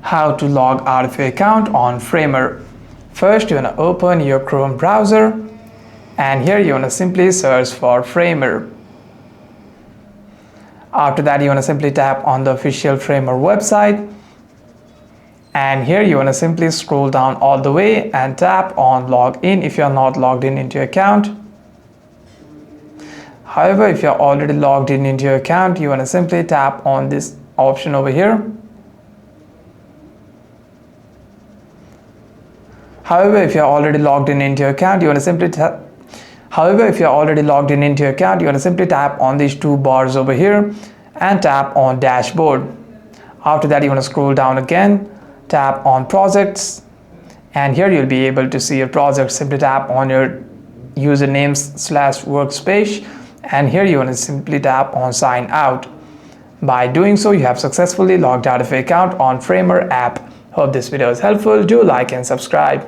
How to log out of your account on Framer. First, you want to open your Chrome browser, and here you want to simply search for Framer. After that, you want to simply tap on the official Framer website, and here you want to simply scroll down all the way and tap on login if you are not logged in into your account. However, if you are already logged in into your account, you want to simply tap on this option over here. However, if you are already logged in into your account, you want to simply tap on these two bars over here and tap on dashboard. After that, you want to scroll down again, tap on projects, and here you'll be able to see your project. Simply tap on your usernames/workspace, and here you want to simply tap on sign out. By doing so, you have successfully logged out of your account on Framer app. Hope this video is helpful. Do like and subscribe.